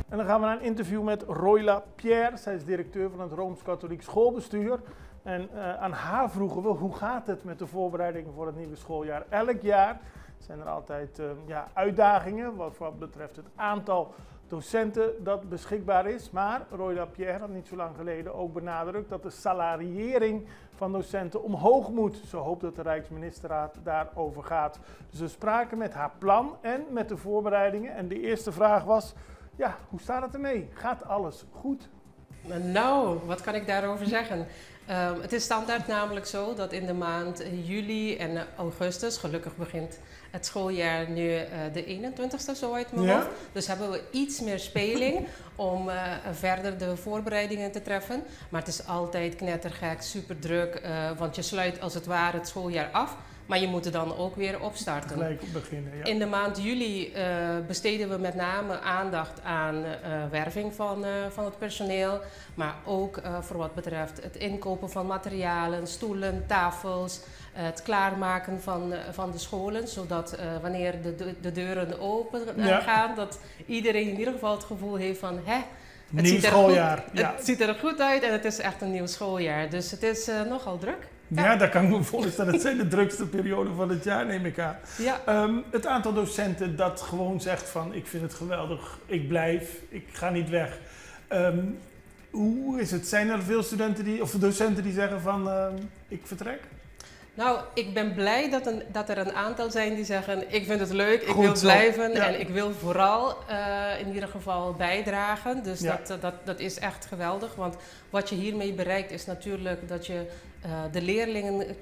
En dan gaan we naar een interview met Royla Pierre. Zij is directeur van het Rooms-Katholiek Schoolbestuur. En aan haar vroegen we, hoe gaat het met de voorbereidingen voor het nieuwe schooljaar? Elk jaar zijn er altijd uitdagingen wat betreft het aantal docenten dat beschikbaar is. Maar Royla Pierre had niet zo lang geleden ook benadrukt dat de salariering van docenten omhoog moet. Ze hoopt dat de Rijksministerraad daarover gaat. Dus we spraken met haar plan en met de voorbereidingen. En de eerste vraag was, ja, hoe staat het ermee? Gaat alles goed? Nou, wat kan ik daarover zeggen? Het is standaard namelijk zo dat in de maand juli en augustus, gelukkig begint het schooljaar nu de 21ste zo uit mijn hoofd. Dus hebben we iets meer speling om verder de voorbereidingen te treffen. Maar het is altijd knettergek, super druk, want je sluit als het ware het schooljaar af. Maar je moet er dan ook weer opstarten. Gelijk beginnen, ja. In de maand juli besteden we met name aandacht aan werving van het personeel. Maar ook voor wat betreft het inkopen van materialen, stoelen, tafels. Het klaarmaken van de scholen. Zodat wanneer de deuren open gaan, dat iedereen in ieder geval het gevoel heeft van... Het ziet er goed uit en het is echt een nieuw schooljaar. Dus het is nogal druk. Ja, dat kan ik me voorstellen. Het zijn de drukste perioden van het jaar, neem ik aan. Ja. Het aantal docenten dat gewoon zegt van, ik vind het geweldig, ik blijf, ik ga niet weg. Hoe is het? Zijn er veel docenten die zeggen van, ik vertrek? Nou, ik ben blij dat er een aantal zijn die zeggen, ik vind het leuk, ik wil blijven en ik wil vooral in ieder geval bijdragen. Dus dat is echt geweldig, want wat je hiermee bereikt is natuurlijk dat je de leerlingen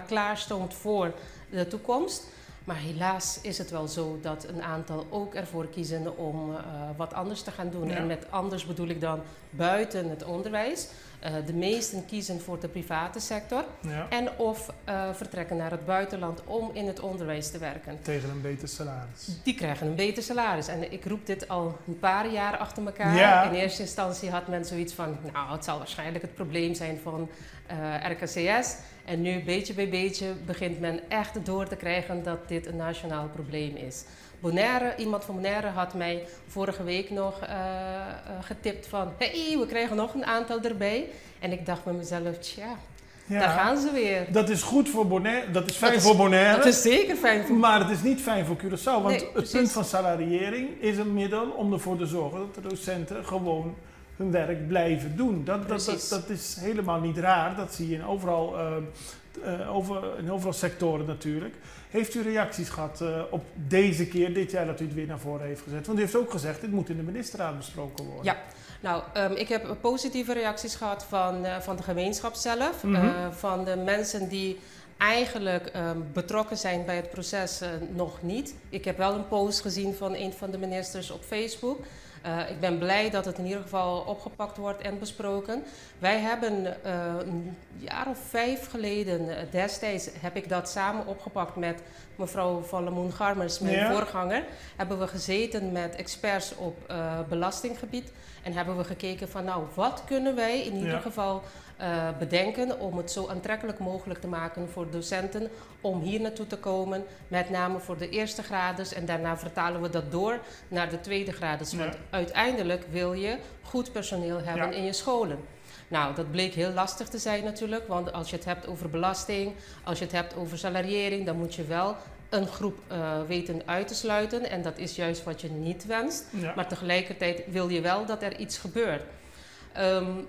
klaarstoomt voor de toekomst. Maar helaas is het wel zo dat een aantal ook ervoor kiezen om wat anders te gaan doen. Ja. En met anders bedoel ik dan buiten het onderwijs. De meesten kiezen voor de private sector en of vertrekken naar het buitenland om in het onderwijs te werken. Tegen een beter salaris. Die krijgen een beter salaris. En ik roep dit al een paar jaar achter elkaar. Ja. In eerste instantie had men zoiets van, nou, het zal waarschijnlijk het probleem zijn van RKCS. En nu beetje bij beetje begint men echt door te krijgen dat dit een nationaal probleem is. Bonaire, iemand van Bonaire had mij vorige week nog getipt van, hey, we krijgen nog een aantal erbij. En ik dacht bij mezelf, tja, daar gaan ze weer. Dat is goed voor Bonaire, dat is fijn voor Bonaire. Dat is zeker fijn voor Maar het is niet fijn voor Curaçao, want het punt van salariering is een middel om ervoor te zorgen dat de docenten gewoon hun werk blijven doen. Dat is helemaal niet raar, dat zie je in overal sectoren natuurlijk. Heeft u reacties gehad op deze keer, dit jaar dat u het weer naar voren heeft gezet? Want u heeft ook gezegd, dit moet in de ministerraad besproken worden. Ja, nou, ik heb positieve reacties gehad van de gemeenschap zelf. Van de mensen die eigenlijk betrokken zijn bij het proces nog niet. Ik heb wel een post gezien van een van de ministers op Facebook. Ik ben blij dat het in ieder geval opgepakt wordt en besproken. Wij hebben een jaar of 5 geleden, destijds heb ik dat samen opgepakt met mevrouw Van Lemoen-Garmers, mijn voorganger. Hebben we gezeten met experts op belastinggebied en hebben we gekeken van, nou, wat kunnen wij in ieder geval bedenken om het zo aantrekkelijk mogelijk te maken voor docenten om hier naartoe te komen, met name voor de eerste graders, en daarna vertalen we dat door naar de tweede graders. Want uiteindelijk wil je goed personeel hebben in je scholen. Nou, dat bleek heel lastig te zijn natuurlijk, want als je het hebt over belasting, als je het hebt over salariering, dan moet je wel een groep weten uit te sluiten en dat is juist wat je niet wenst. Ja. Maar tegelijkertijd wil je wel dat er iets gebeurt.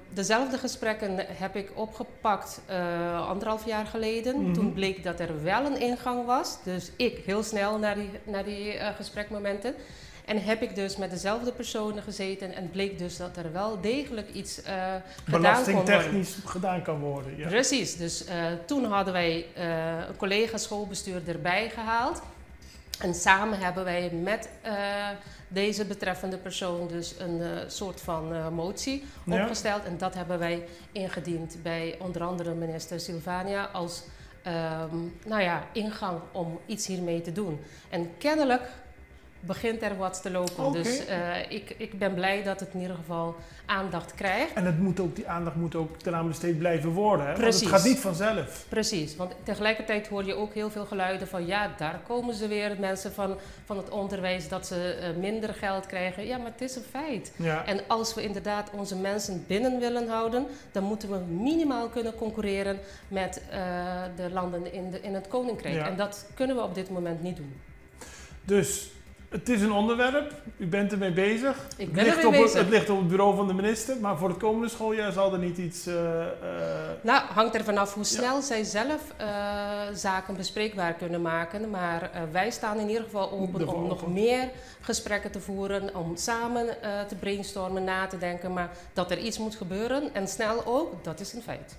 Dezelfde gesprekken heb ik opgepakt 1,5 jaar geleden. Toen bleek dat er wel een ingang was. Dus ik heel snel naar die gesprekmomenten. En heb ik dus met dezelfde personen gezeten en bleek dus dat er wel degelijk iets belastingtechnisch gedaan kan worden. Ja. Precies, dus toen hadden wij een collega schoolbestuur erbij gehaald. En samen hebben wij met deze betreffende persoon dus een soort van motie opgesteld. En dat hebben wij ingediend bij onder andere minister Sylvania als ingang om iets hiermee te doen. En kennelijk begint er wat te lopen. Okay. Dus ik ben blij dat het in ieder geval aandacht krijgt. En die aandacht moet ook ten besteed blijven worden, hè? Precies. Want het gaat niet vanzelf. Precies, want tegelijkertijd hoor je ook heel veel geluiden van ja, daar komen ze weer, mensen van het onderwijs, dat ze minder geld krijgen. Ja, maar het is een feit. Ja. En als we inderdaad onze mensen binnen willen houden, dan moeten we minimaal kunnen concurreren met de landen in het Koninkrijk. Ja. En dat kunnen we op dit moment niet doen. Dus het is een onderwerp, u bent ermee bezig. Ik ben ermee bezig. Het ligt op het bureau van de minister, maar voor het komende schooljaar zal er niet iets... Nou, hangt er vanaf hoe snel zij zelf zaken bespreekbaar kunnen maken. Maar wij staan in ieder geval open om nog meer gesprekken te voeren, om samen te brainstormen, na te denken. Maar dat er iets moet gebeuren en snel ook, dat is een feit.